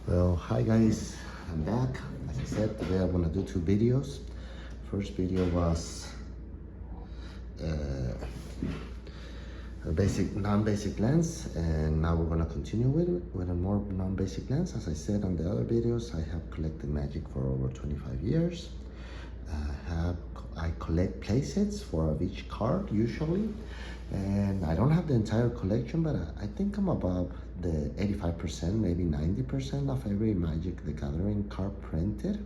Well, hi guys, I'm back. As I said, today I'm gonna do two videos. First video was a basic, non-basic lens, and now we're gonna continue with a more non-basic lens. As I said on the other videos, I have collected magic for over 25 years. I collect playsets for each card usually, and I don't have the entire collection, but I think I'm above the 85%, maybe 90% of every Magic the Gathering card printed.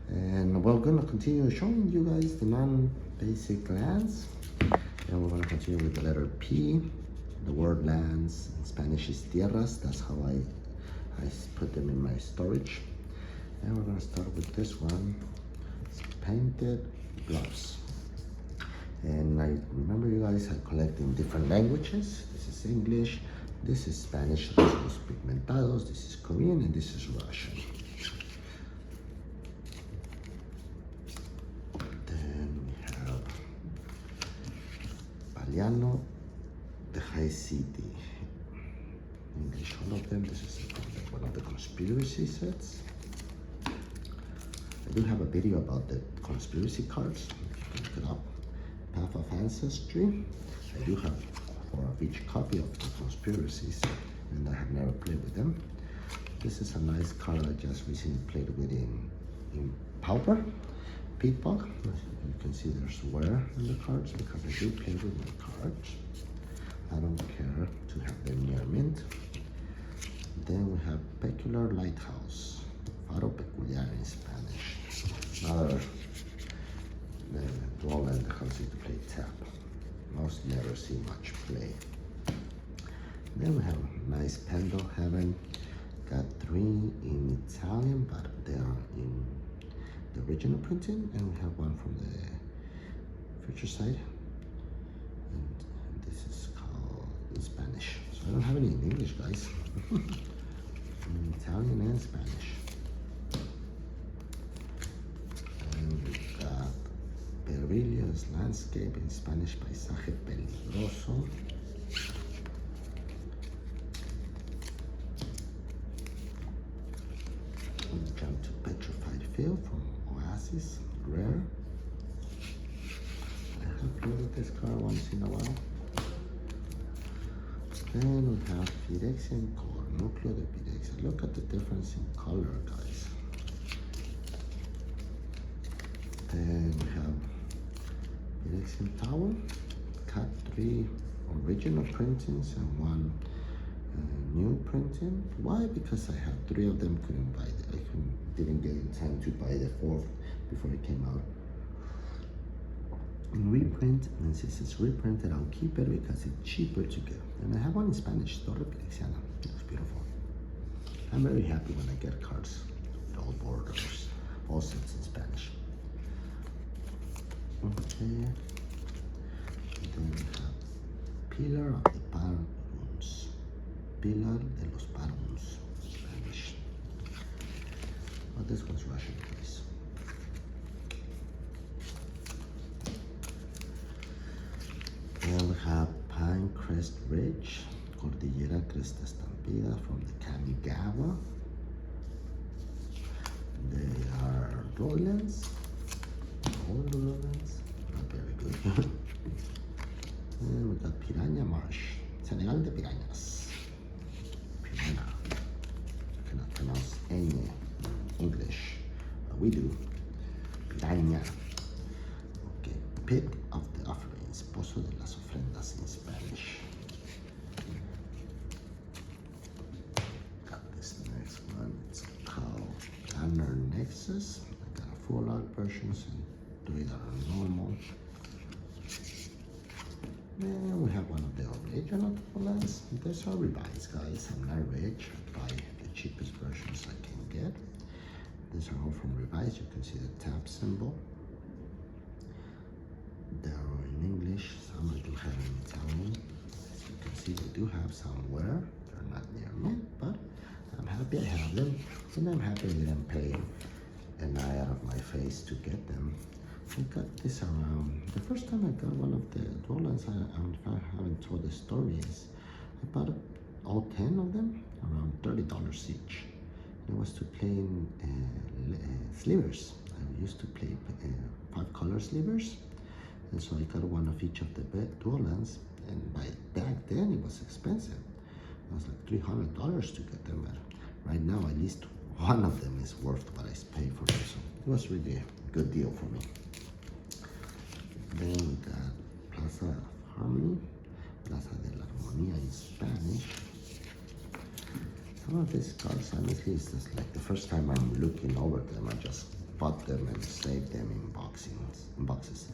And we're gonna continue showing you guys the non-basic lands, and we're gonna continue with the letter P. The word lands in Spanish is tierras. That's how I put them in my storage. And we're gonna start with this one. It's painted gloves. And I remember you guys, I collect in different languages. This is English, this is Spanish, los pigmentados, this is Korean, and this is Russian. Then we have Paliano, the High City. English, all of them. This is one of the conspiracy sets. I do have a video about the conspiracy cards. You can look it up. Path of Ancestry. I do have for each copy of the conspiracies, and I have never played with them. This is a nice card I just recently played with in Pauper, Pitbull. You can see there's wear in the cards because I do play with my cards. I don't care to have them near mint. Then we have Peculiar Lighthouse, Faro Peculiar in Spanish. Another draw land that helps you to play tap. Most never see much play. Then we have nice Pendle Heaven. Got 3 in Italian, but they are in the original printing, and we have one from the future side, and this is called in Spanish. So I don't have any in English, guys. In Italian and Spanish. And we got Perillas Landscape, in Spanish Paisaje Peligroso. We jump to Petrified Field from Oasis, rare. I have played with this card once in a while. Then we have Phyrexian Core, Núcleo de Phyrexia. Look at the difference in color, guys. Then we have Phyrexian Tower, cut 3 original printings and 1 new printing. Why? Because I have 3 of them, didn't get in time to buy the 4th before it came out. In reprint, and since it's reprinted, I'll keep it because it's cheaper to get. And I have one in Spanish, Torre Phyrexiana. It looks beautiful. I'm very happy when I get cards with all borders, all sets in Spanish. Okay. Then we have Pillar of the Parons. Pilar de los Parons, Spanish. Oh, this one's Russian, guys. Then we have Pinecrest Ridge, Cordillera Cresta Estampida from the Kamigawa. They are lowlands. Old lowlands, not very good. And we got Piranha Marsh, Senegal de Piranhas. Piranha. I cannot pronounce any English, but we do. Piranha. Okay, Pit of the Offerings, Pozo de las Ofrendas in Spanish. Got this next one. It's called Banner Nexus. I got a full art versions and 3 that are normal. Then we have one of the original lands. These are revised, guys. I'm not rich. I buy the cheapest versions I can get. These are all from revised. You can see the tab symbol. They're in English. Some I do have in Italian. As you can see, they do have some wear. They're not near mint, but I'm happy I have them. And I'm happy I didn't pay an eye out of my face to get them. I got this around, the first time I got one of the Rolands, I haven't told the story, is I bought all 10 of them, around $30 each. I was to playing slivers. I used to play 5-color slivers, and so I got one of each of the dual lands. And back then it was expensive. It was like $300 to get them, but right now at least one of them is worth what I paid for them. So it was really a good deal for me. Then we got Plaza of Harmony, Plaza de la Armonía in Spanish. Some of these cards, honestly, is just like the first time I'm looking over them. I just bought them and saved them in boxes.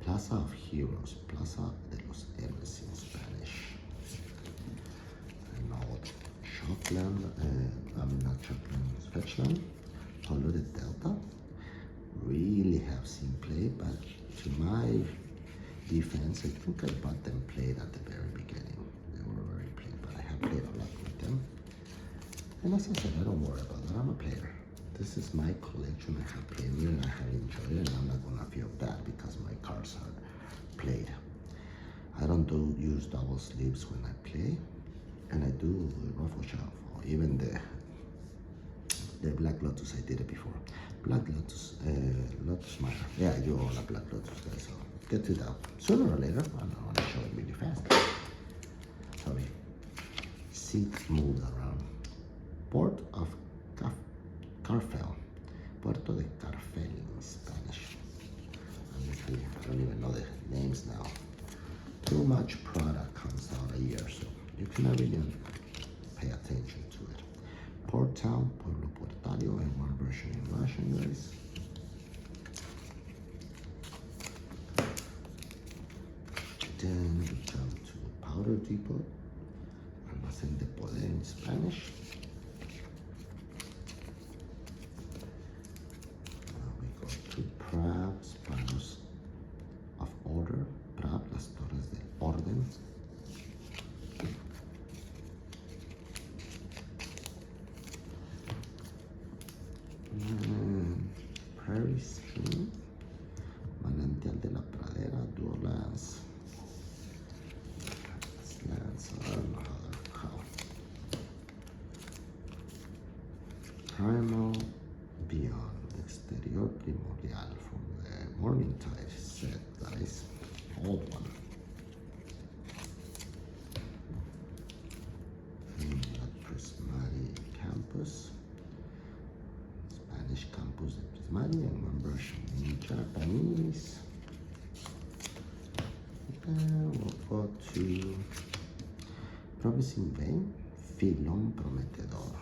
Plaza of Heroes, Plaza de los Héroes in Spanish. An old Shockland, not Shockland, Fetchland, Polluted Delta. Really have seen play, but to my defense, I think I bought them played at the very beginning. They were already played, but I have played a lot with them. And as I said, I don't worry about that. I'm a player. This is my collection. I have played with it, I have enjoyed it, and I'm not gonna feel bad because my cards are played. I don't use double sleeves when I play, and I do ruffle shuffle. Even the Black Lotus, I did it before. Black Lotus, Lotus Miner. Yeah, I do all the Black Lotus guys, so get to that. Sooner or later, I don't want to show it really fast. Sorry. Seat moved around. Port of Carfel. Puerto de Carfel in Spanish. Honestly, I don't even know the names now. Too much product comes out a year, so you cannot really pay attention to it. Port Town, Pueblo Portario, and one version in Russian, guys. Then we jump to Powder Depot, Almacén de Poder in Spanish. Prab, Palos of Order, Prab, Las Torres del Orden. Prairie Stream, Manantial de la Pradera, Dual Lands. Lands, I don't know how they're called. Primal Beyond. Exterior Primordial from the Morning Tide set, guys. Old one. Prismari Campus. Spanish Campus de Prismari, and one version in Japanese. And we'll go to Promising Vein, Filón Prometedor.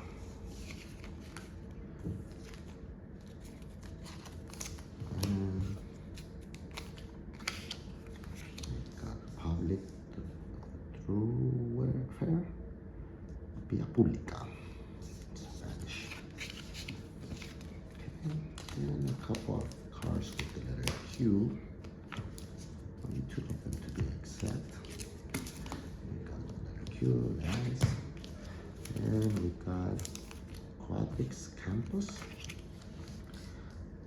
Public through warfare, via pública, Spanish. Okay, and a couple of cards with the letter Q. Only 2 of them to be exact. We got the letter Q, guys. And we got Quadrix Campus.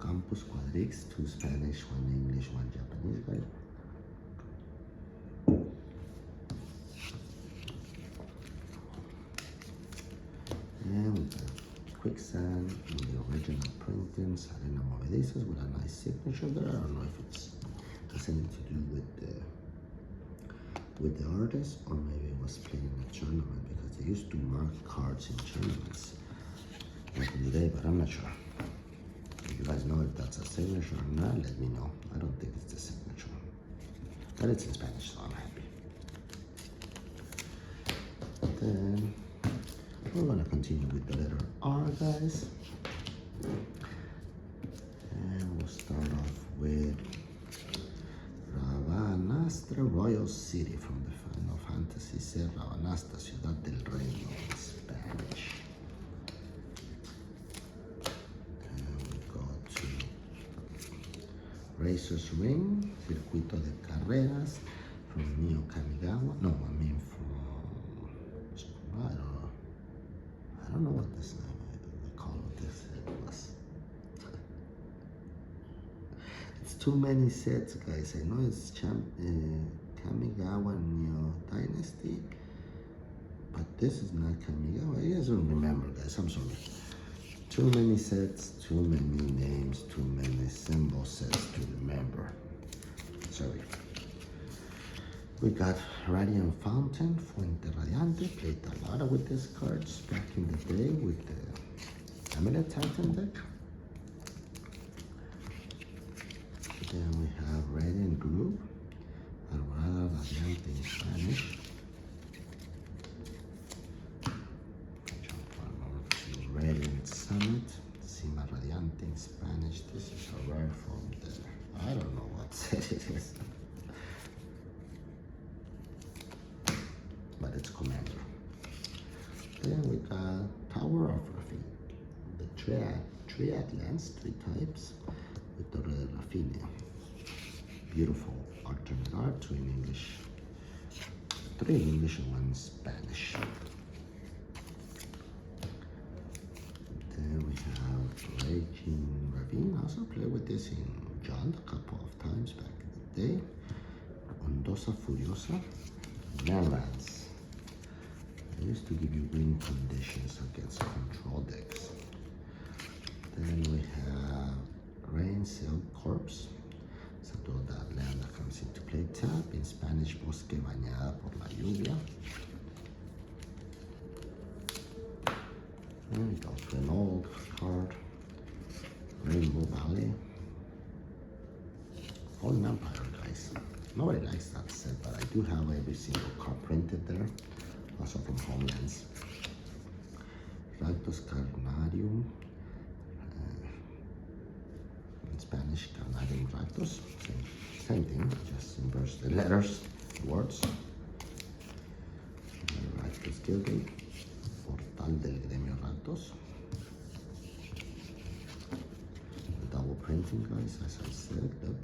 Campus Quadrix, 2 Spanish, 1 English, 1 Japanese, guys. And we got Quicksand in the original printings, Arena Movedizas with a nice signature there. I don't know if it has anything to do with the artist, or maybe it was playing in a tournament, because they used to mark cards in tournaments back in the day, but I'm not sure. If you guys know if that's a signature or not, let me know. I don't think it's a signature, but it's in Spanish, so I'm happy. Then we're gonna continue with the letter R, guys. And we'll start off with Rabanastre Royal City from the Final Fantasy set. Rabanastre, Ciudad del Reino in Spanish. And we go to Razor's Ring, Circuito de Carreras from Neo Kamigawa. No, I mean from, I don't know what this name they call this was. It's too many sets, guys. I know it's Kamigawa Neo Dynasty, but this is not Kamigawa. I guys don't remember, guys. I'm sorry. Too many sets, too many names, too many symbol sets to remember. Sorry. We got Radiant Fountain, Fuente Radiante. Played a lot with these cards back in the day with the Amulet Titan deck. Then we have Radiant Group, Alvarado Radiante in Spanish. Radiant Summit, Cima Radiante in Spanish. This is a rare from the, I don't know what set it is, but it's Commander. Then we got Tower of Raffine, the triads, 3 types, with Torre de Raffine. Beautiful alternate art, 2 in English, 3 in English and 1 in Spanish. Then we have Raging Ravine. I also played with this in Jund a couple of times back in the day. Ondosa Furiosa, Lands. I used to give you win conditions against control decks. Then we have Rain Sail Corpse. So that land that comes into play tap. In Spanish, Bosque Bañada por la Lluvia. There we go, an old card, Rainbow Valley. Fallen Empire, guys. Nobody likes that set, but I do have every single card printed there, also from Homelands. Rakdos Carnarium, in Spanish, Carnarium Rakdos, same thing, just inverse the letters, words. Rakdos Guildgate. Portal del Gremio Rakdos. Double printing, guys, as I said, look.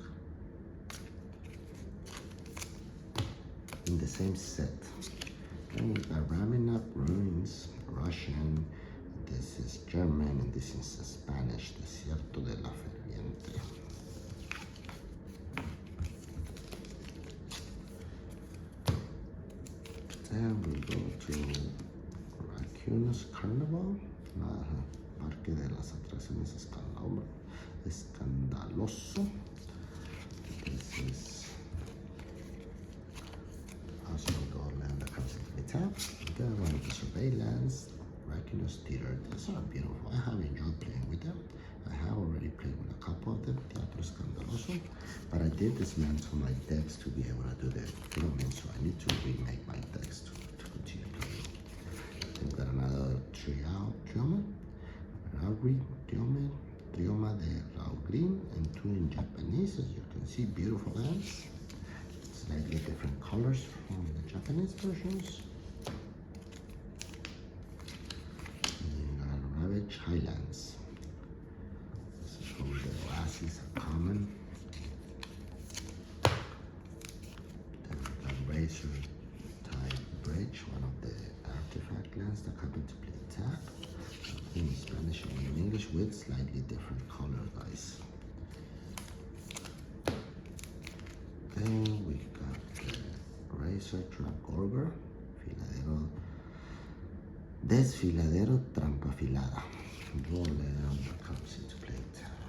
In the same set. Then we got Ramming Up Ruins, Russian. This is German, and this is Spanish, Desierto de la Ferviente. Then we go to Raccoon's Carnival, Parque de las Atracciones Escandaloso. This is also the land that comes into the tap. Then one of the Surveillance, Raccoon's Theater. These are beautiful. I have enjoyed playing with them. I have already played with a couple of them, Teatro Escandaloso, but I did dismantle my decks to be able to do the filming, so I need to remake my decks to continue playing. We've got another Trioma de Raw Green, and 2 in Japanese. As you can see, beautiful lands. Slightly different colors from the Japanese versions. And then we got Ravage Highlands. This is from the Oasis, a common. Then we got Razor Tide Bridge, one of the artifact lands that come into play tap. In Spanish and in English with slightly different color, guys. Then we got the Razor Trap Gorger, Desfiladero Trampa Afilada. Golem that comes into play tap.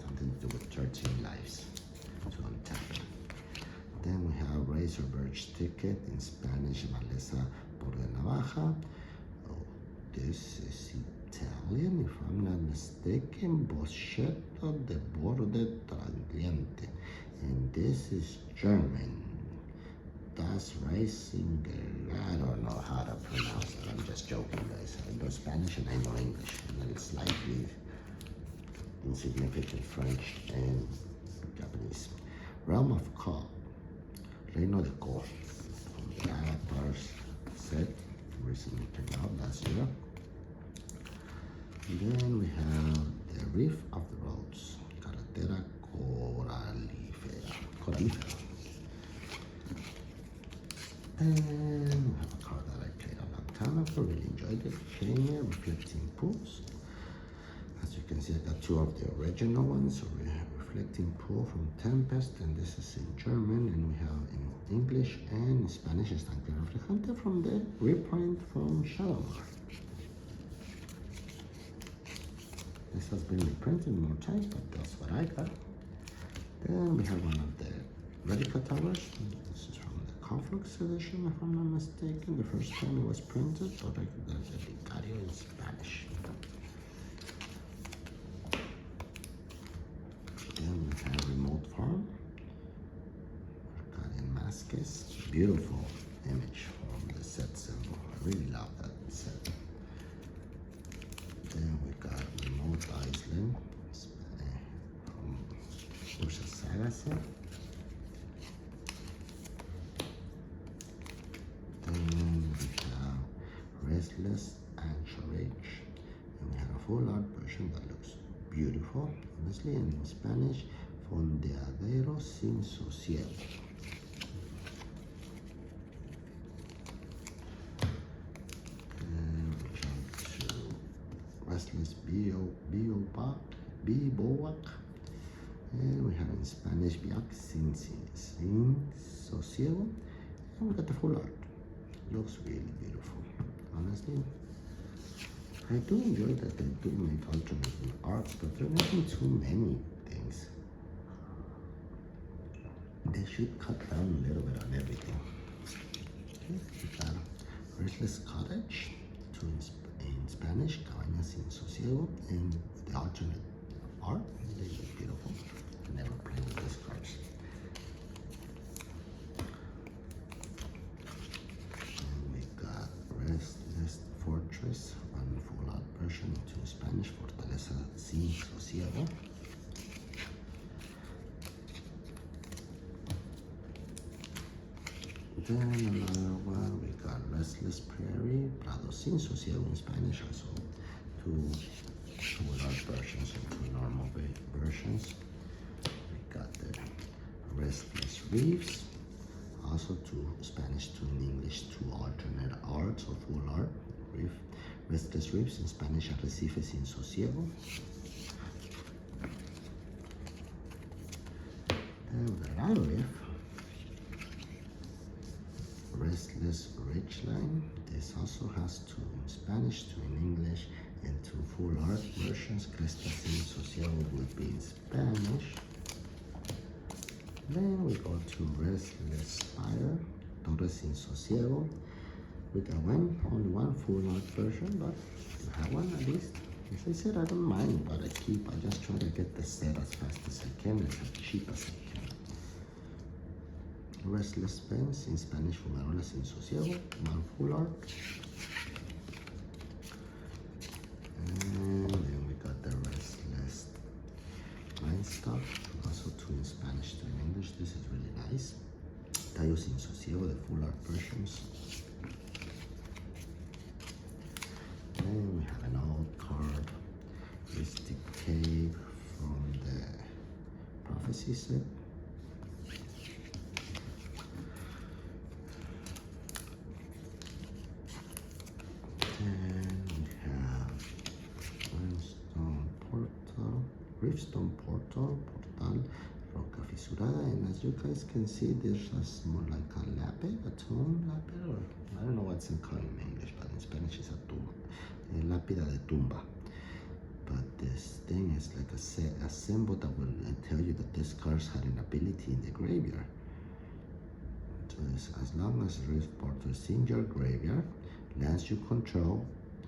Something to do with 13 lives to untap. Then we have Razor Birch Ticket, in Spanish, Maleza por de Navaja. This is Italian, if I'm not mistaken, Boschetto de Borde Tagliente. And this is German. Das Racing, I don't know how to pronounce it. I'm just joking, guys. I know Spanish and I know English. And then it's slightly insignificant French and Japanese. Realm of Ka, Reino de Ko, from the Avatars set, recently came out last year. And then we have the Reef of the Roads, Carretera Coralifera. And we have a card that I played a long time ago, really enjoyed it. Kenya, Reflecting Pools. As you can see, I got 2 of the original ones. So we have Reflecting Pool from Tempest, and this is in German, and we have in English and in Spanish, Estanque Reflejante from the reprint from Shadowmar. This has been reprinted more times, but that's what I got. Then we have one of the Radical Towers. This is from the Conflux edition, if I'm not mistaken. The first time it was printed, but I got the Vicario in Spanish. Then we have Remote Farm. Masques. Beautiful image from the set symbol. I really love that set. Then we got Remote Island from Ursa Saga set. Then we have Restless Anchorage. And we have a full art version that looks beautiful, honestly, and in Spanish, Fondeadero sin Sosiego. Restless Bivouac, and we have in Spanish Viac sin Sosiego, and we got the full art. Looks really beautiful, honestly. I do enjoy that they do make alternate arts, but they're making too many things. They should cut down a little bit on everything. Okay, we got Restless Cottage, in Spanish, Cabañas sin Sosiego, and the alternate art. They look beautiful. I never played with these cards. And we got Restless Fortress, one full art version into Spanish, Fortaleza sin Sosiego. Then another one, we got Restless Prairie, Prado sin Sosiego in Spanish, also two full art versions and two normal versions. We got the Restless Reefs, also two Spanish, two in English, two alternate arts or full art. Restless Reefs in Spanish, Arrecife sin Sosiego. Then we got another reef. Restless Ridgeline. This also has two in Spanish, two in English, and two full art versions. Cresta sin Sosiego would be in Spanish. Then we go to Restless Spire, Torres sin Sosiego. We got only one full art version, but you have one at least. As I said, I don't mind what I keep. I just try to get the set as fast as I can and as cheap as I can. Restless Pens in Spanish, Fumarola sin Sosiego, one full art. And then we got the Restless Mind Stuff, also two in Spanish, two in English. This is really nice. Tayo sin Sosiego, the full art versions. And we have an old card, Mystic Cave from the Prophecy set. Riftstone Portal, Roca Fisurada, and as you guys can see, there's more like a lapid, a tomb lapid, or I don't know what's in called in English, but in Spanish it's a tumba, a lápida de tumba. But this thing is like a symbol that will tell you that this card had an ability in the graveyard. So it's, as long as Rift Portal is in your graveyard, lands you control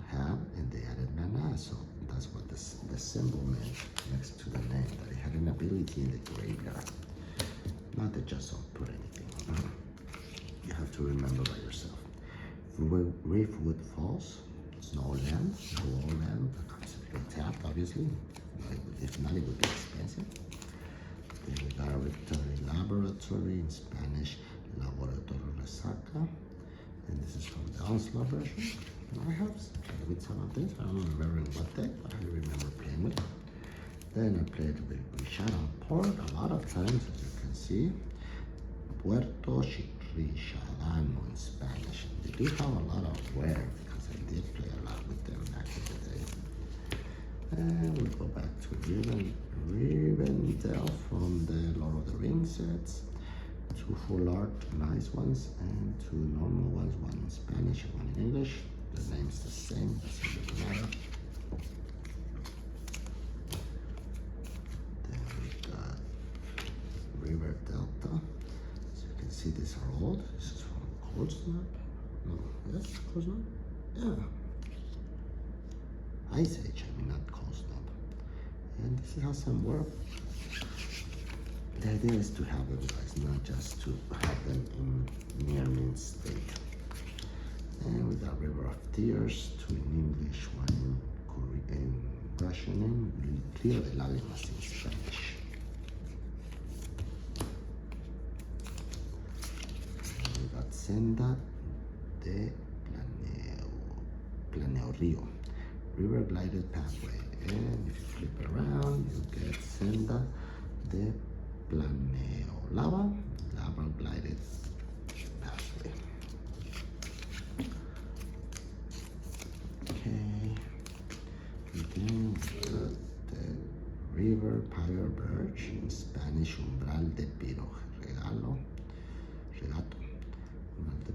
have, and they added mana, so that's what the symbol meant next to the name, that it had an ability in the graveyard. Not that just don't put anything on it. You have to remember by yourself. Reefwood Falls, no land, no land, constantly tapped, obviously. If not, it would be expensive. Then we got a Victory Laboratory, in Spanish, Laboratorio Resaca. And this is from the Onslaught version. I have played with some of this. I don't remember in what deck, but I remember playing with it. Then I played with Shadow Port a lot of times, as you can see. Puerto Chicrishadano in Spanish. They do have a lot of wear because I did play a lot with them back in the day. And we go back to Rivendell from the Lord of the Rings sets. Two full art nice ones and two normal ones, one in Spanish and one in English. The name's the same, doesn't really matter. Cold Snap? No, yes, Cold Snap? Yeah. Ice Age, I mean, not Cold Snap. And this is how some work. The idea is to have them, guys, not just to have them in near mint state. And we got River of Tears, two in English, one in Korean, Russian, and Río de Lágrimas in Spanish. And we got Senda de Planeo Río, River Glided Pathway. And if you flip it around, you get Senda de Planeo Lava Glided Pathway. Okay, and then we got the River Pyre Birch, in Spanish Umbral de Piro Regato, Umbral de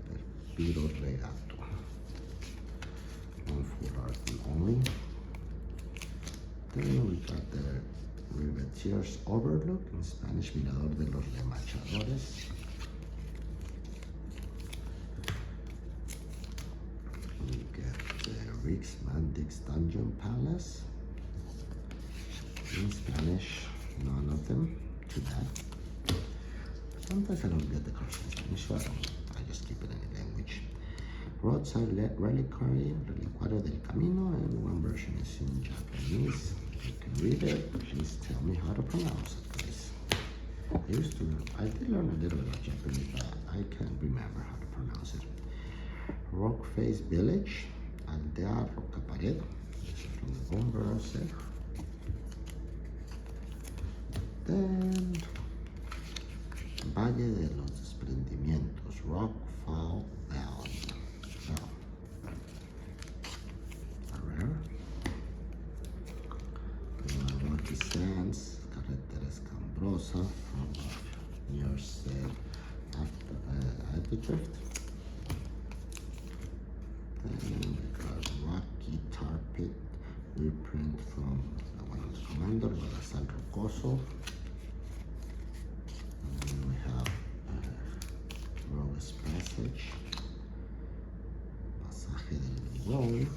Piro Regato, one full art only. Then we got the River Tears Overlook, in Spanish Mirador de los Remachadores. We get the Rick's Mandix Dungeon Palace, in Spanish, none of them, too bad. Sometimes I don't get the cards in Spanish, so I just keep it in the language. Roadside Reliquary, Reliquario del Camino, and one version is in Japanese. You can read it, please tell me how to pronounce it, guys. I did learn a little bit of Japanese, but I can't remember how to pronounce it. Rock Face Village, Aldea Rocapared, this is from the Bomber set. Then Valle de los Desprendimientos, Rockfall Valley. Rocky Sands, Carretera Escambrosa from near said Additive. Then we got Rocky Tar Pit reprint from one of the Commander, San Rocoso. And then we have Rogue's Passage, Pasaje del Rogue.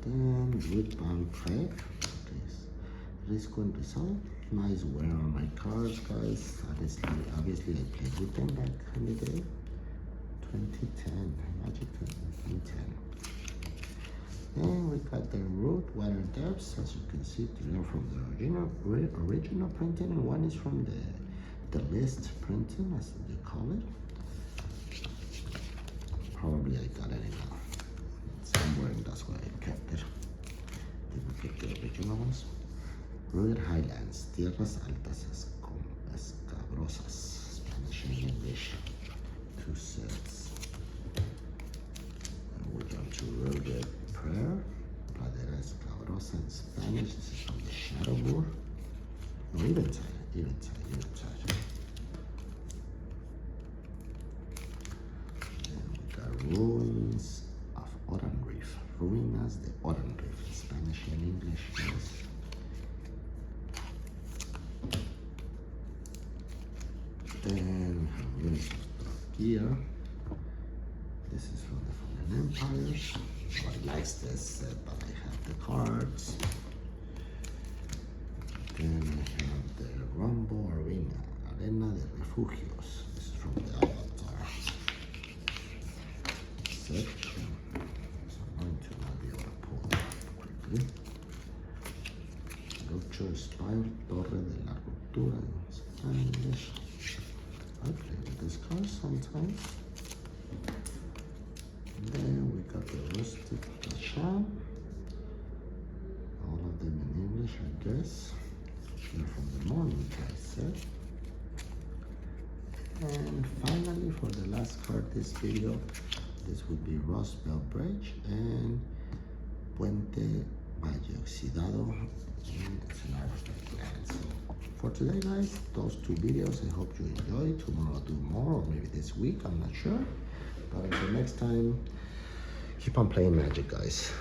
Then Woodbound Craig, Risco and Result. Nice wear on my cards, guys. Obviously I played with them back in the day. 2010, Magic 2010. And we got the Root Water Depths, as you can see, three are from the original printing, and one is from the list printing, as they call it. Probably I got it in somewhere, and that's why I kept it. Didn't get the original ones. Rugged Highlands, Tierras Altas Escabrosas, Spanish and English, two sets. And we jump to Rugged Prayer, Pradera Escabrosa in Spanish. This is from the Shadow Board. No, Eventide. And we got Ruins of Oran Reef, Ruinas de Oran Reef, in Spanish and English. Yes. Then we have Ruins of Turkey. This is from the Fallen Empires. Nobody likes this set, but I have the cards. Then I have the Rumble Arena de Refugios. This is from the Avatar set. So I'm going to not be able to pull it up quickly. Lucho Spire, Torre de la Ruptura in Spanish. I play with this card sometimes. And then we got the Rustic Kashan. All of them in English, I guess. They're from the Morning Tide set. And finally, for the last card this video, this would be Roswell Bridge and Puente Valle Oxidado. And it's an artifact land. So for today, guys, those two videos, I hope you enjoyed. Tomorrow I'll do more, or maybe this week, I'm not sure. But until next time, keep on playing Magic, guys.